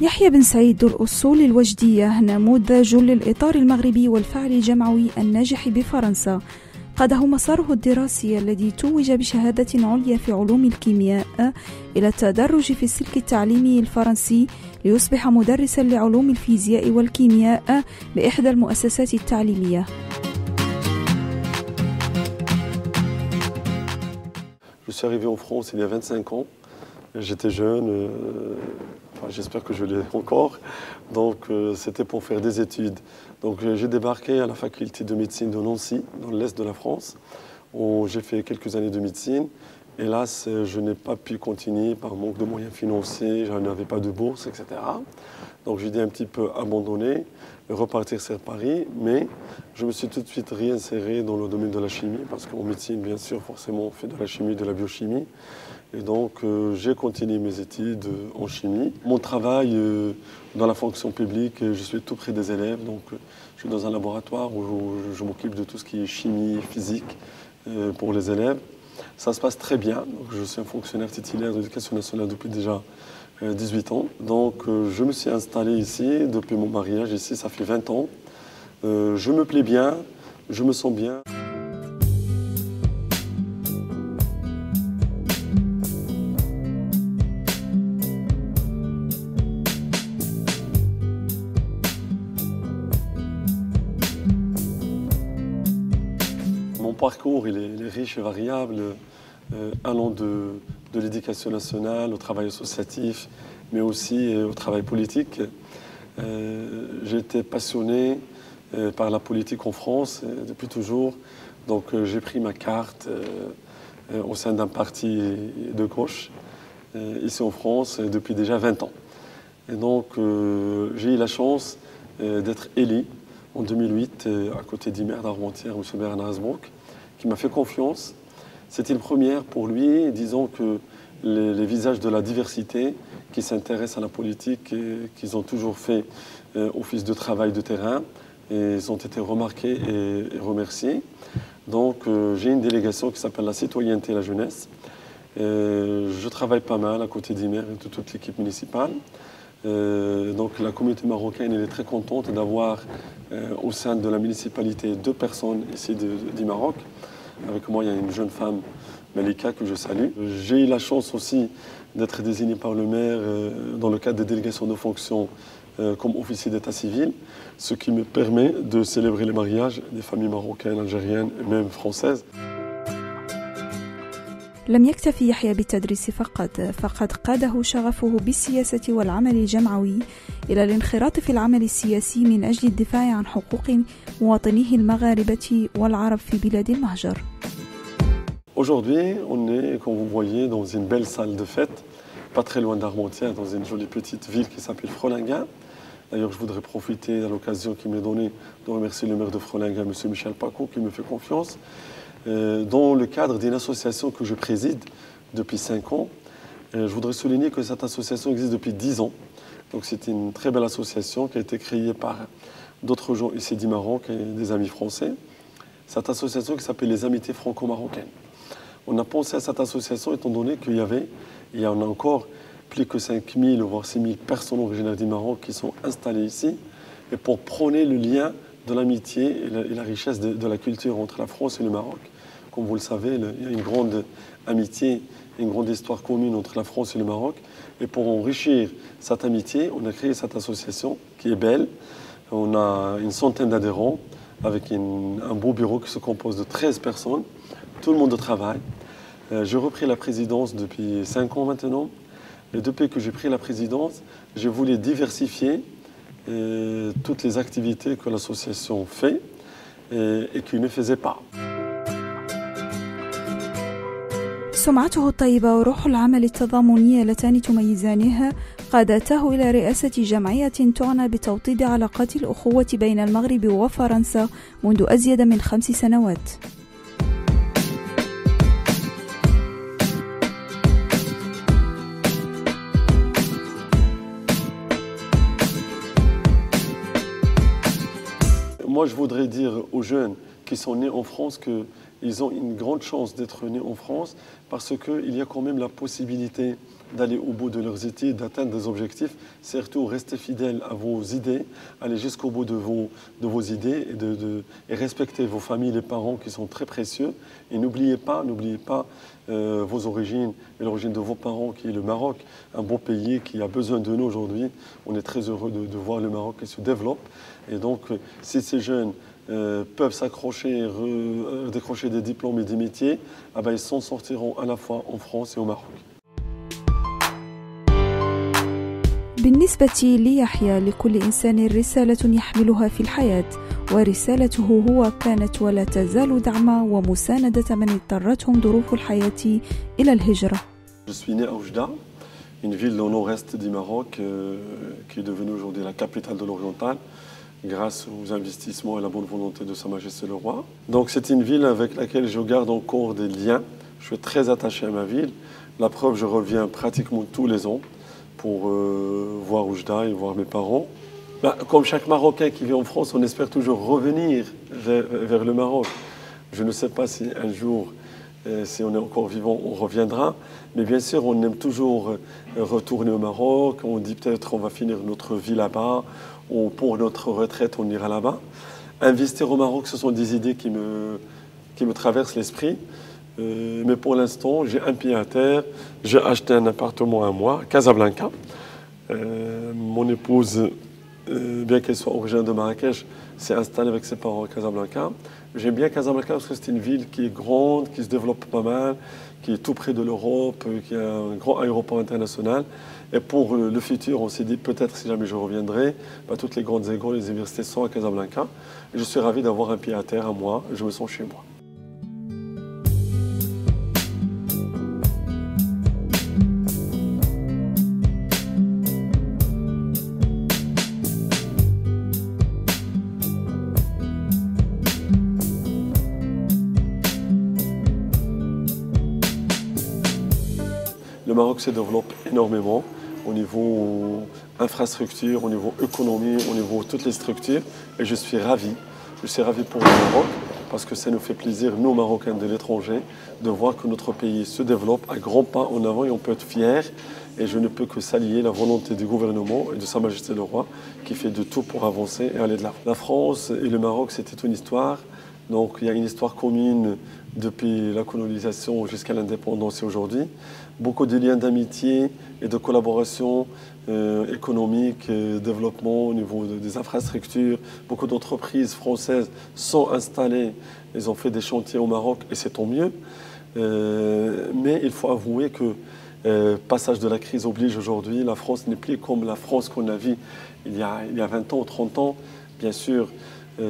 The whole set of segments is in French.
يحيى بن سعيد ذو الأصول الوجدية نموذج للإطار المغربي والفعل الجمعوي الناجح بفرنسا. قاده مساره الدراسي الذي توج بشهادة عليا في علوم الكيمياء إلى التدرج في السلك التعليمي الفرنسي ليصبح مدرسا لعلوم الفيزياء والكيمياء بإحدى المؤسسات التعليمية. Je suis arrivé en France il y a 25 ans. J'étais jeune, j'espère que je l'ai encore. Donc c'était pour faire des études. Donc j'ai débarqué à la faculté de médecine de Nancy, dans l'est de la France, où j'ai fait quelques années de médecine. Hélas, je n'ai pas pu continuer par manque de moyens financiers, je n'avais pas de bourse, etc. Donc j'ai dû un petit peu abandonner, repartir sur Paris, mais je me suis tout de suite réinséré dans le domaine de la chimie, parce qu'en médecine, bien sûr, forcément, on fait de la chimie, de la biochimie. Et donc j'ai continué mes études en chimie. Mon travail dans la fonction publique, je suis tout près des élèves, donc je suis dans un laboratoire où je m'occupe de tout ce qui est chimie, physique pour les élèves. Ça se passe très bien. Donc, je suis un fonctionnaire titulaire de l'éducation nationale depuis déjà 18 ans. Donc je me suis installé ici depuis mon mariage. Ici, ça fait 20 ans. Je me plais bien, je me sens bien. Mon parcours, il est riche et variable, allant de l'éducation nationale au travail associatif, mais aussi au travail politique. J'ai été passionné par la politique en France depuis toujours. Donc j'ai pris ma carte au sein d'un parti de gauche, ici en France, depuis déjà 20 ans. Et donc j'ai eu la chance d'être élu en 2008 à côté du maire d'Armentières, M. Bernard Hasbrook, qui m'a fait confiance. C'était une première pour lui, disons que les visages de la diversité qui s'intéressent à la politique et qui ont toujours fait office de travail de terrain, et ils ont été remarqués et remerciés. Donc j'ai une délégation qui s'appelle la citoyenneté et la jeunesse. Je travaille pas mal à côté du maire et de toute l'équipe municipale. Donc la communauté marocaine elle est très contente d'avoir au sein de la municipalité 2 personnes ici du Maroc. Avec moi, il y a une jeune femme, Malika, que je salue. J'ai eu la chance aussi d'être désigné par le maire dans le cadre des délégations de fonction comme officier d'état civil, ce qui me permet de célébrer les mariages des familles marocaines, algériennes et même françaises. لم يكتفي يحيى بالتدريس فقد قاده شغفه بالسياسة والعمل الجمعوي إلى الانخراط في العمل السياسي من أجل الدفاع عن حقوق مواطنيه المغاربة والعرب في بلاد المهجر. Aujourd'hui, on est, comme vous voyez, dans une belle salle de fête, pas très loin d'Armentières, dans une jolie petite ville qui s'appelle Frolinguin. D'ailleurs, je voudrais profiter de l'occasion qui m'est donnée de remercier le maire de Frolinguin, M. Michel Paco, qui me fait confiance. Dans le cadre d'une association que je préside depuis 5 ans. Je voudrais souligner que cette association existe depuis 10 ans. Donc c'est une très belle association qui a été créée par d'autres gens ici du Maroc et des amis français. Cette association qui s'appelle les Amitiés franco-marocaines. On a pensé à cette association étant donné qu'il y en a encore plus que 5000 voire 6000 personnes originaires du Maroc qui sont installées ici et pour prôner le lien de l'amitié et la richesse de la culture entre la France et le Maroc. Comme vous le savez, il y a une grande amitié, une grande histoire commune entre la France et le Maroc. Et pour enrichir cette amitié, on a créé cette association qui est belle. On a une centaine d'adhérents avec un beau bureau qui se compose de 13 personnes. Tout le monde travaille. J'ai repris la présidence depuis 5 ans maintenant. Et depuis que j'ai pris la présidence, j'ai voulu diversifier toutes les activités que l'association fait et qu'il ne faisait pas. سمعته الطيبة وروح العمل التضامنية اللتان تميزانه قادته إلى رئاسة جمعية تعنى بتوطيد علاقات الأخوة بين المغرب وفرنسا منذ أزيد من 5 سنوات. Moi, je voudrais dire aux jeunes qui sont nés en France qu'il ils ont une grande chance d'être nés en France parce qu'il y a quand même la possibilité d'aller au bout de leurs études, d'atteindre des objectifs. Surtout, restez fidèles à vos idées, allez jusqu'au bout de vos idées et respectez vos familles, les parents qui sont très précieux. Et n'oubliez pas vos origines et l'origine de vos parents qui est le Maroc, un beau pays qui a besoin de nous aujourd'hui. On est très heureux de voir le Maroc qui se développe. Et donc, si ces jeunes peuvent s'accrocher, décrocher des diplômes et des métiers, ils s'en sortiront à la fois en France et au Maroc. بالنسبة ليحيى لكل إنسان رسالة يحملها في الحياة، ورسالته هو كانت ولا تزال دعم ومساندة من اضطرتهم ظروف الحياة إلى الهجرة. Je suis né à Oujda, une ville au nord-est du Maroc qui est devenue aujourd'hui la capitale de l'Oriental grâce aux investissements et la bonne volonté de Sa Majesté le Roi. Donc c'est une ville avec laquelle je garde encore des liens. Je suis très attaché à ma ville. La preuve, je reviens pratiquement tous les ans pour voir Oujda et voir mes parents. Comme chaque Marocain qui vit en France, on espère toujours revenir vers le Maroc. Je ne sais pas si un jour, si on est encore vivant, on reviendra. Mais bien sûr, on aime toujours retourner au Maroc. On dit peut-être on va finir notre vie là-bas. Ou pour notre retraite, on ira là-bas. Investir au Maroc, ce sont des idées qui me traversent l'esprit. Mais pour l'instant, j'ai un pied à terre. J'ai acheté un appartement à moi, à Casablanca. Mon épouse, bien qu'elle soit originaire de Marrakech, s'est installée avec ses parents à Casablanca. J'aime bien Casablanca parce que c'est une ville qui est grande, qui se développe pas mal, qui est tout près de l'Europe, qui a un grand aéroport international. Et pour le futur, on s'est dit peut-être si jamais je reviendrai, toutes les grandes écoles, les universités sont à Casablanca. Et je suis ravi d'avoir un pied à terre à moi. Je me sens chez moi. Le Maroc se développe énormément au niveau infrastructure, au niveau économie, au niveau de toutes les structures. Et je suis ravi. Je suis ravi pour le Maroc parce que ça nous fait plaisir, nous Marocains de l'étranger, de voir que notre pays se développe à grands pas en avant et on peut être fiers. Et je ne peux que saluer la volonté du gouvernement et de Sa Majesté le Roi qui fait de tout pour avancer et aller de l'avant. La France et le Maroc, c'était une histoire. Donc il y a une histoire commune depuis la colonisation jusqu'à l'indépendance et aujourd'hui. Beaucoup de liens d'amitié et de collaboration économique, développement au niveau des infrastructures. Beaucoup d'entreprises françaises sont installées, elles ont fait des chantiers au Maroc et c'est tant mieux. Mais il faut avouer que passage de la crise oblige aujourd'hui, la France n'est plus comme la France qu'on a vue il y a 20 ans ou 30 ans. Bien sûr,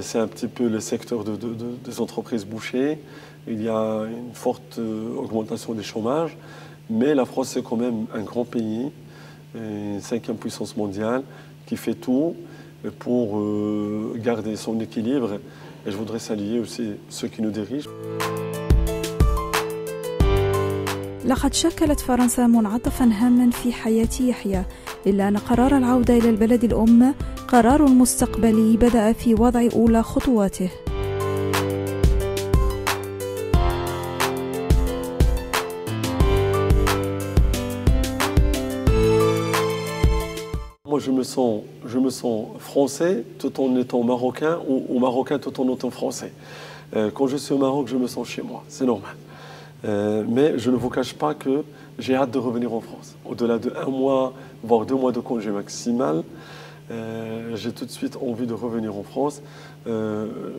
c'est un petit peu le secteur des entreprises bouchées. Il y a une forte augmentation des chômages. Mais la France, c'est quand même un grand pays, une 5e puissance mondiale, qui fait tout pour garder son équilibre. Et je voudrais saluer aussi ceux qui nous dirigent. لقد شكلت فرنسا منعطفاً هاماً في حياة يحيى، إلا أن قرار العودة إلى البلد الأم قرار مستقبلي بدأ في وضع أولى خطواته. Moi, je me sens français tout en étant marocain ou marocain tout en étant français. Quand je suis au Maroc, je me sens chez moi, c'est normal. Mais je ne vous cache pas que j'ai hâte de revenir en France. Au-delà de 1 mois, voire 2 mois de congé maximal, j'ai tout de suite envie de revenir en France.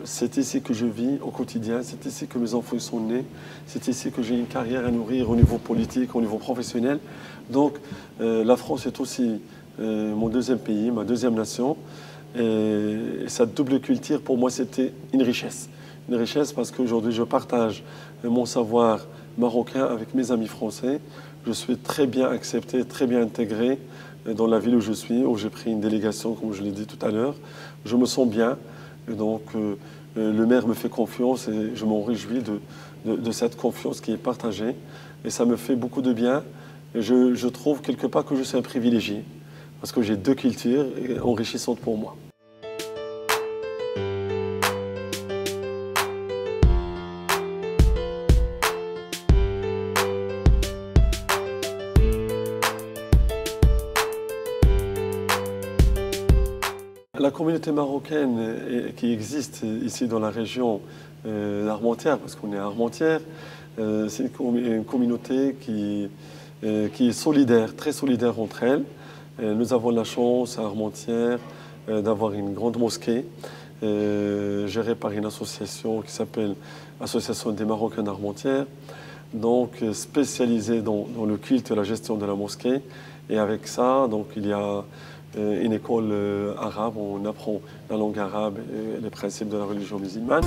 C'est ici que je vis au quotidien, c'est ici que mes enfants sont nés, c'est ici que j'ai une carrière à nourrir au niveau politique, au niveau professionnel. Donc la France est aussi mon 2e pays, ma 2e nation. Et cette double culture, pour moi, c'était une richesse. Une richesse parce qu'aujourd'hui, je partage mon savoir marocain avec mes amis français. Je suis très bien accepté, très bien intégré dans la ville où je suis, où j'ai pris une délégation, comme je l'ai dit tout à l'heure. Je me sens bien. Et donc, le maire me fait confiance et je m'en réjouis de cette confiance qui est partagée. Et ça me fait beaucoup de bien. Et je trouve quelque part que je suis un privilégié parce que j'ai 2 cultures enrichissantes pour moi. La communauté marocaine qui existe ici dans la région d'Armentières, parce qu'on est à Armentières, c'est une communauté qui est solidaire, très solidaire entre elles. Nous avons la chance à Armentières d'avoir une grande mosquée gérée par une association qui s'appelle Association des Marocains d'Armentières, donc spécialisée dans le culte et la gestion de la mosquée. Et avec ça, donc, il y a une école arabe où on apprend la langue arabe et les principes de la religion musulmane.